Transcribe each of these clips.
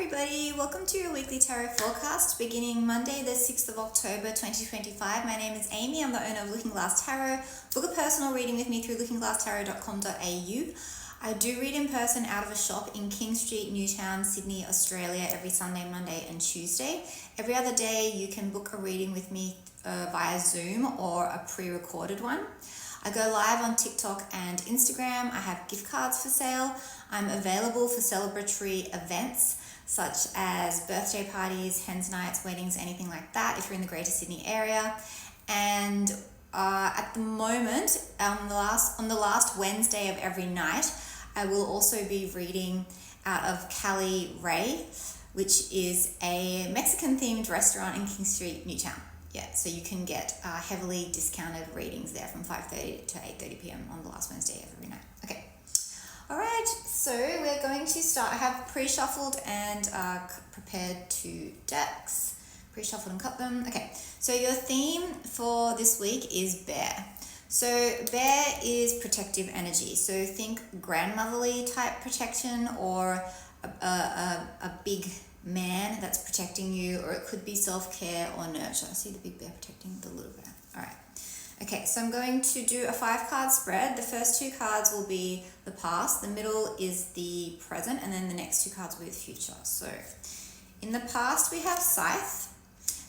everybody, welcome to your weekly tarot forecast beginning Monday the 6th of October 2025. My name is Amy, I'm the owner of Looking Glass Tarot. Book a personal reading with me through lookingglasstarot.com.au. I do read in person out of a shop in King Street, Newtown, Sydney, Australia every Sunday, Monday and Tuesday. Every other day you can book a reading with me via Zoom or a pre-recorded one. I go live on TikTok and Instagram. I have gift cards for sale. I'm available for celebratory events such as birthday parties, hens nights, weddings, anything like that if you're in the Greater Sydney area. And at the moment, on the last Wednesday of every night, I will also be reading out of Cali Ray, which is a Mexican themed restaurant in King Street, Newtown. Yeah, so you can get heavily discounted readings there from 5:30 to 8:30 p.m. on the last Wednesday of every night. Okay. All right, so we're going to start. I have pre-shuffled and prepared 2 decks. Pre-shuffled and cut them. Okay, so your theme for this week is bear. So bear is protective energy. So think grandmotherly type protection or a big man that's protecting you, or it could be self-care or nurture. See the big bear protecting the little bear. All right. Okay, so I'm going to do a 5-card spread. The first 2 cards will be the past, the middle is the present, and then the next 2 cards will be the future. So in the past we have Scythe.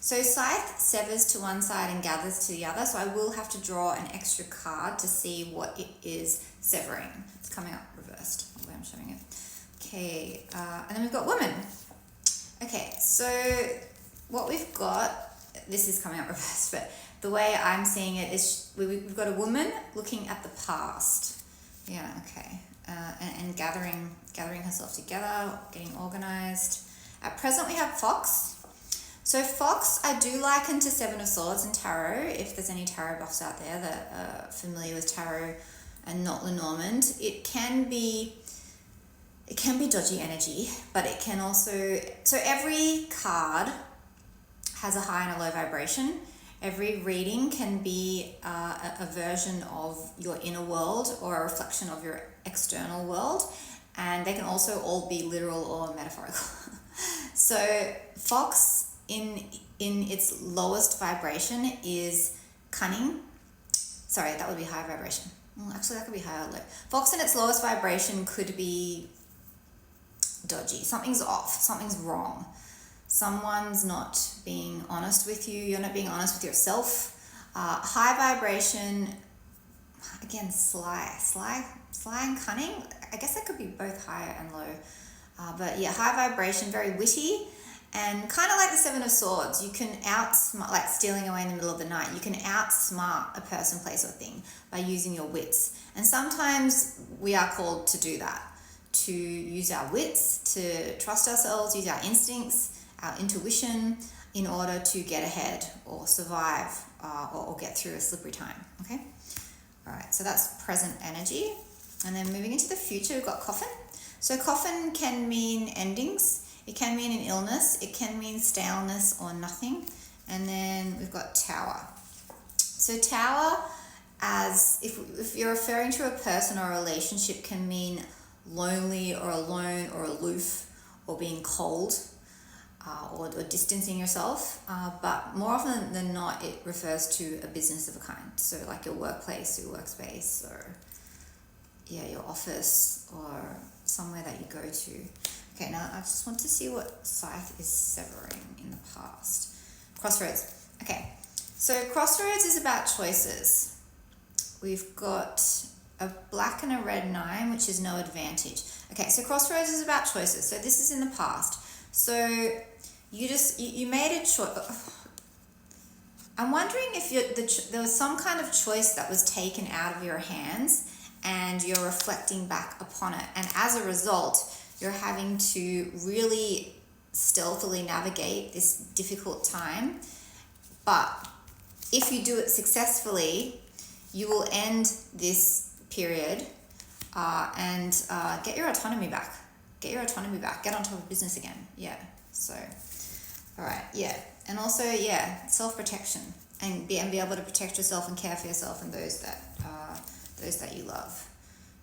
So Scythe severs to one side and gathers to the other, so I will have to draw an extra card to see what it is severing. It's coming up reversed, the way I'm showing it. Okay, and then we've got woman. Okay, so what we've got, this is coming up reversed, but the way I'm seeing it is we've got a woman looking at the past. Yeah, okay. And gathering herself together, getting organized. At present, we have Fox. So Fox, I do liken to 7 of Swords in tarot, if there's any tarot buffs out there that are familiar with tarot and not Lenormand. It can be dodgy energy, but it can also, so every card has a high and a low vibration. Every reading can be a version of your inner world or a reflection of your external world, and they can also all be literal or metaphorical. So Fox in its lowest vibration is cunning. Sorry, that would be high vibration. Actually, that could be high or low. Fox in its lowest vibration could be dodgy. Something's off, something's wrong. Someone's not being honest with you. You're not being honest with yourself. High vibration, again, sly and cunning. I guess that could be both high and low. But yeah, high vibration, very witty, and kind of like the 7 of Swords. You can outsmart, like stealing away in the middle of the night. You can outsmart a person, place, or thing by using your wits. And sometimes we are called to do that, to use our wits, to trust ourselves, use our instincts, our intuition in order to get ahead or survive or get through a slippery time, okay? All right, so that's present energy. And then moving into the future, we've got coffin. So coffin can mean endings. It can mean an illness. It can mean staleness or nothing. And then we've got tower. So tower, as if you're referring to a person or a relationship, can mean lonely or alone or aloof or being cold. Or distancing yourself, but more often than not, it refers to a business of a kind. So like your workplace, your workspace, or your office, or somewhere that you go to. Okay, now I just want to see what Scythe is severing in the past. Crossroads. Okay, so Crossroads is about choices. We've got a black and a red 9, which is no advantage. Okay, so Crossroads is about choices. So this is in the past. So you made a choice. I'm wondering if there was some kind of choice that was taken out of your hands and you're reflecting back upon it. And as a result, you're having to really stealthily navigate this difficult time. But if you do it successfully, you will end this period and get your autonomy back. Get your autonomy back. Get on top of business again. Yeah. So, all right. Yeah. And also, self-protection and be able to protect yourself and care for yourself and those that you love.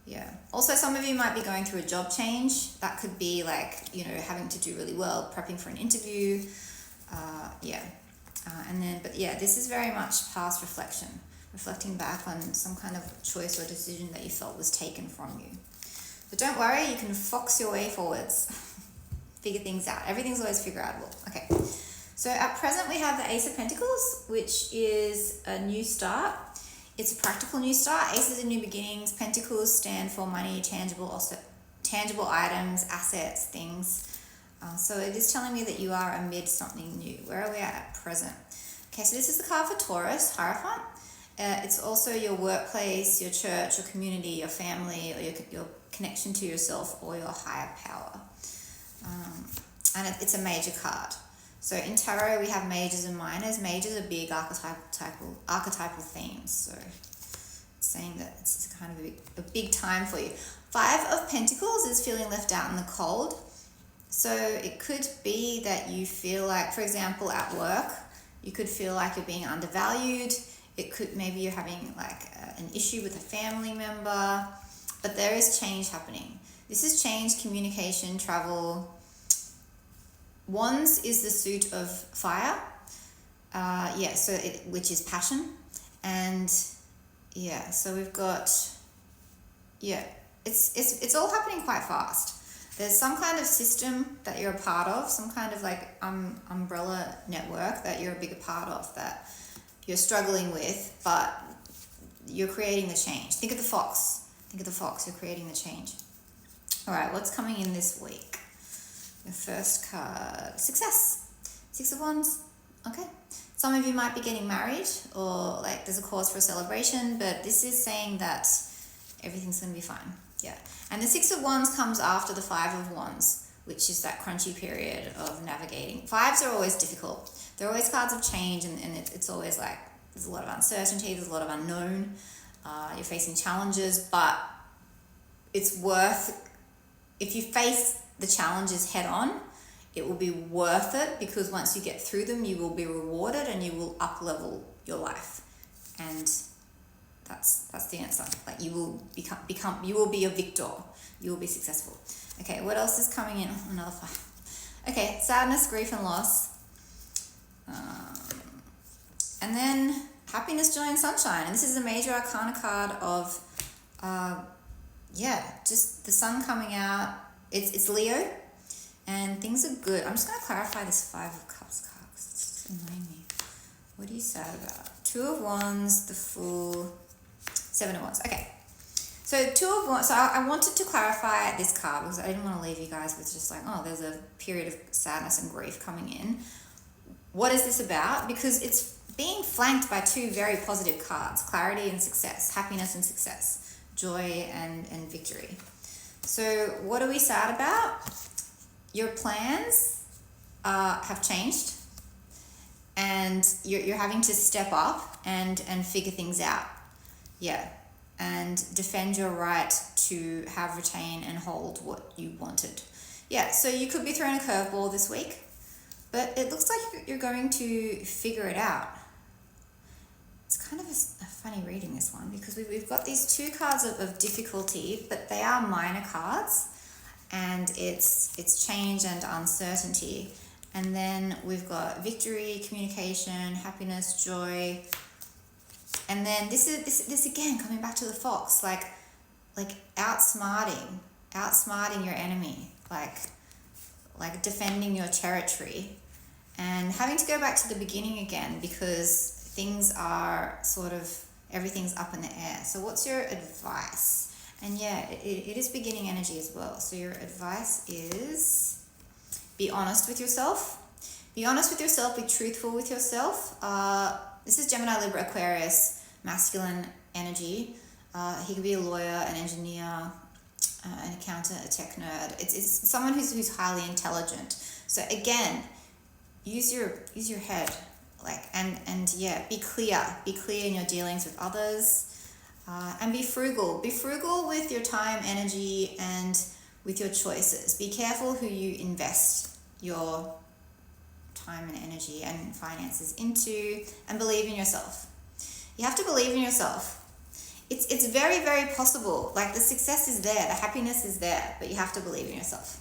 Yeah. Also, some of you might be going through a job change. That could be like, having to do really well, prepping for an interview. This is very much past reflection, reflecting back on some kind of choice or decision that you felt was taken from you. But don't worry, you can fox your way forwards. Figure things out. Everything's always figure outable. Okay. So at present we have the Ace of Pentacles, which is a new start. It's a practical new start. Aces are new beginnings. Pentacles stand for money, tangible items, assets, things. So it is telling me that you are amid something new. Where are we at present? Okay, so this is the card for Taurus, Hierophant. It's also your workplace, your church, your community, your family, or your connection to yourself or your higher power. And it's a major card. So in tarot, we have majors and minors. Majors are big archetypal themes. So it's saying that it's kind of a big time for you. Five of Pentacles is feeling left out in the cold. So it could be that you feel like, for example, at work, you could feel like you're being undervalued. It could, maybe you're having like an issue with a family member, but there is change happening. This is change, communication, travel. Wands is the suit of fire, which is passion, and so we've got, it's all happening quite fast. There's some kind of system that you're a part of, some kind of like umbrella network that you're a bigger part of that you're struggling with, but you're creating the change. Think of the fox. You're creating the change. All right, what's coming in this week? Your first card, success. Six of Wands. Okay. Some of you might be getting married, or like there's a cause for a celebration, but this is saying that everything's going to be fine. Yeah. And the Six of Wands comes after the Five of Wands, which is that crunchy period of navigating. Fives are always difficult. They're always cards of change, and it's always like there's a lot of uncertainty, there's a lot of unknown. You're facing challenges, but it's worth, if you face the challenges head on, it will be worth it, because once you get through them, you will be rewarded and you will up level your life. And that's the answer. Like you will you will be a victor. You will be successful. Okay, what else is coming in? Oh, another five. Okay, sadness, grief, and loss. And then happiness, joy, and sunshine. And this is a major arcana card of, just the sun coming out. It's Leo, and things are good. I'm just going to clarify this Five of Cups card because it's annoying me. What are you sad about? Two of Wands, the Fool, Seven of Wands. Okay. So Two of Wands. So I wanted to clarify this card because I didn't want to leave you guys with just like, oh, there's a period of sadness and grief coming in. What is this about? Because it's being flanked by two very positive cards: clarity and success, happiness and success, joy and victory. So what are we sad about? Your plans have changed, and you're having to step up and figure things out. Yeah. And defend your right to have, retain, and hold what you wanted. Yeah, so you could be thrown a curveball this week, but it looks like you're going to figure it out. It's kind of a funny reading, this one, because we've got these two cards of difficulty, but they are minor cards, and it's change and uncertainty. And then we've got victory, communication, happiness, joy. And then this again, coming back to the fox, like outsmarting your enemy, like defending your territory, and having to go back to the beginning again because things are everything's up in the air. So what's your advice? And yeah, it is beginning energy as well. So your advice is be honest with yourself. Be honest with yourself, be truthful with yourself. This is Gemini, Libra, Aquarius, masculine energy. He could be a lawyer, an engineer, an accountant, a tech nerd. It's someone who's highly intelligent. So again, use your head, be clear in your dealings with others, and be frugal. Be frugal with your time, energy, and with your choices. Be careful who you invest your time and energy and finances into, and believe in yourself. You have to believe in yourself. It's very, very possible. Like the success is there, the happiness is there, but you have to believe in yourself.